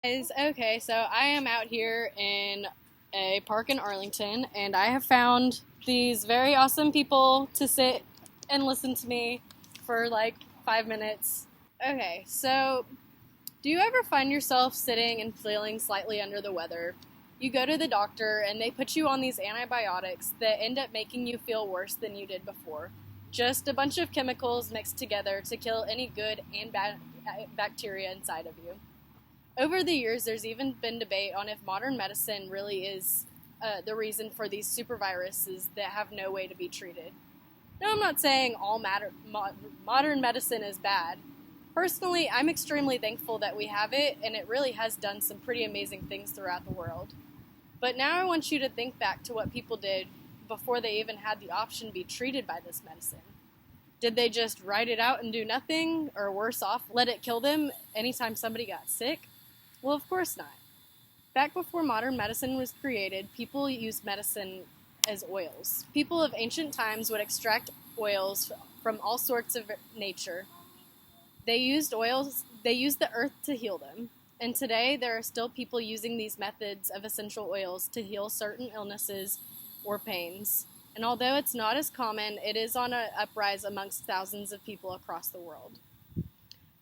Okay, so I am out here in a park in Arlington, and I have found these very awesome people to sit and listen to me for like 5 minutes. Okay, so do you ever find yourself sitting and feeling slightly under the weather? You go to the doctor, and they put you on these antibiotics that end up making you feel worse than you did before. Just a bunch of chemicals mixed together to kill any good and bad bacteria inside of you. Over the years, there's even been debate on if modern medicine really is the reason for these super viruses that have no way to be treated. Now, I'm not saying modern medicine is bad. Personally, I'm extremely thankful that we have it, and it really has done some pretty amazing things throughout the world. But now I want you to think back to what people did before they even had the option to be treated by this medicine. Did they just write it out and do nothing, or worse off, let it kill them anytime somebody got sick? Well, of course not. Back before modern medicine was created, people used medicine as oils. People of ancient times would extract oils from all sorts of nature. They used the earth to heal them. And today, there are still people using these methods of essential oils to heal certain illnesses or pains. And although it's not as common, it is on an uprise amongst thousands of people across the world.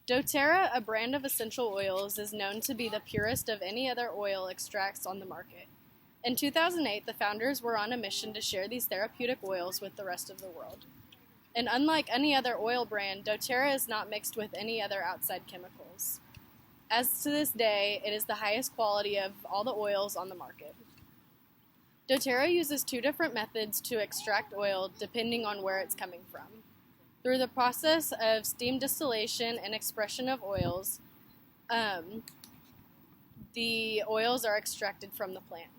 doTERRA, a brand of essential oils, is known to be the purest of any other oil extracts on the market. In 2008, the founders were on a mission to share these therapeutic oils with the rest of the world. And unlike any other oil brand, doTERRA is not mixed with any other outside chemicals. As to this day, it is the highest quality of all the oils on the market. doTERRA uses two different methods to extract oil depending on where it's coming from. Through the process of steam distillation and expression of oils, the oils are extracted from the plant.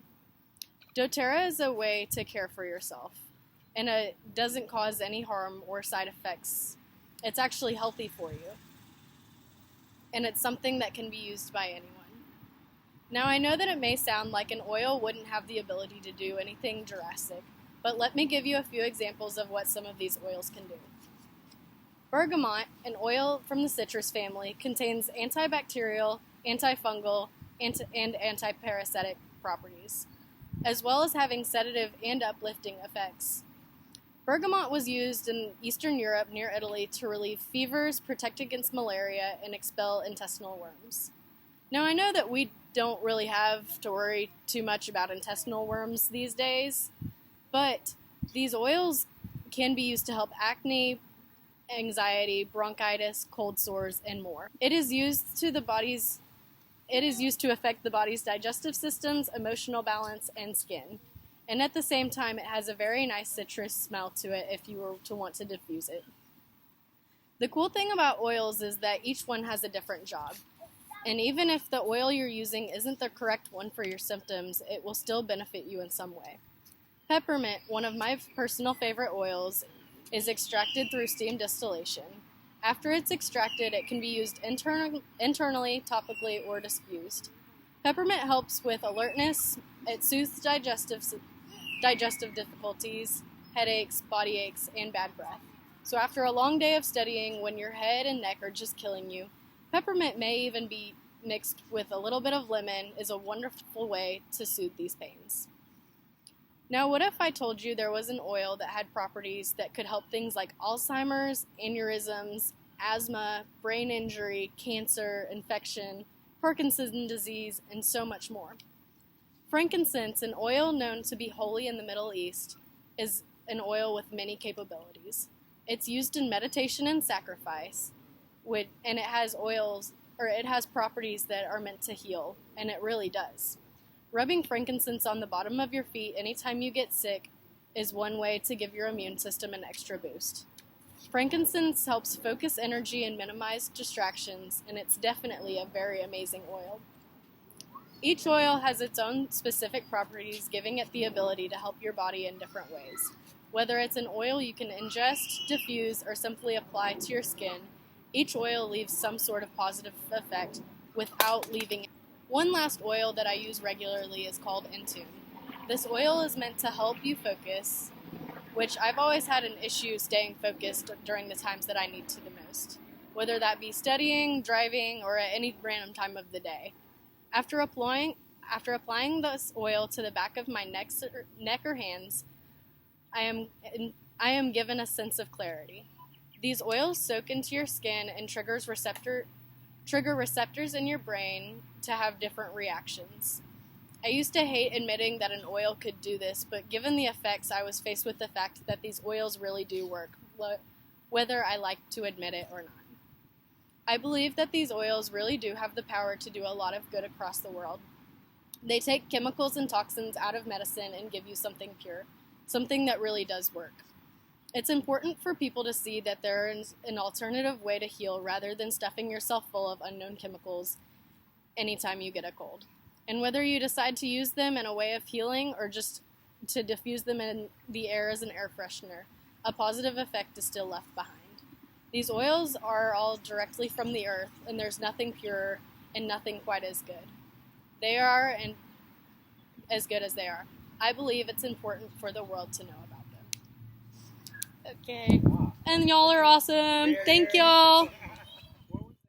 doTERRA is a way to care for yourself, and it doesn't cause any harm or side effects. It's actually healthy for you, and it's something that can be used by anyone. Now, I know that it may sound like an oil wouldn't have the ability to do anything drastic, but let me give you a few examples of what some of these oils can do. Bergamot, an oil from the citrus family, contains antibacterial, antifungal, and antiparasitic properties, as well as having sedative and uplifting effects. Bergamot was used in Eastern Europe near Italy to relieve fevers, protect against malaria, and expel intestinal worms. Now, I know that we don't really have to worry too much about intestinal worms these days, but these oils can be used to help acne, anxiety, bronchitis, cold sores, and more. It is used to affect the body's digestive systems, emotional balance, and skin. And at the same time, it has a very nice citrus smell to it if you were to want to diffuse it. The cool thing about oils is that each one has a different job. And even if the oil you're using isn't the correct one for your symptoms, it will still benefit you in some way. Peppermint, one of my personal favorite oils, is extracted through steam distillation. After it's extracted, it can be used internally, topically, or diffused. Peppermint helps with alertness. It soothes digestive difficulties, headaches, body aches, and bad breath. So after a long day of studying, when your head and neck are just killing you, peppermint may even be mixed with a little bit of lemon is a wonderful way to soothe these pains. Now, what if I told you there was an oil that had properties that could help things like Alzheimer's, aneurysms, asthma, brain injury, cancer, infection, Parkinson's disease, and so much more? Frankincense, an oil known to be holy in the Middle East, is an oil with many capabilities. It's used in meditation and sacrifice, and it has properties that are meant to heal, and it really does. Rubbing frankincense on the bottom of your feet anytime you get sick is one way to give your immune system an extra boost. Frankincense helps focus energy and minimize distractions, and it's definitely a very amazing oil. Each oil has its own specific properties, giving it the ability to help your body in different ways. Whether it's an oil you can ingest, diffuse, or simply apply to your skin, each oil leaves some sort of positive effect without leaving. One last oil that I use regularly is called Intune. This oil is meant to help you focus, which I've always had an issue staying focused during the times that I need to the most, whether that be studying, driving, or at any random time of the day. After applying this oil to the back of my neck or hands, I am given a sense of clarity. These oils soak into your skin and trigger receptors in your brain to have different reactions. I used to hate admitting that an oil could do this, but given the effects, I was faced with the fact that these oils really do work, whether I like to admit it or not. I believe that these oils really do have the power to do a lot of good across the world. They take chemicals and toxins out of medicine and give you something pure, something that really does work. It's important for people to see that there is an alternative way to heal rather than stuffing yourself full of unknown chemicals anytime you get a cold. And whether you decide to use them in a way of healing or just to diffuse them in the air as an air freshener, a positive effect is still left behind. These oils are all directly from the earth, and there's nothing pure and nothing quite as good. They are and as good as they are. I believe it's important for the world to know about them. Okay. And y'all are awesome. Thank y'all.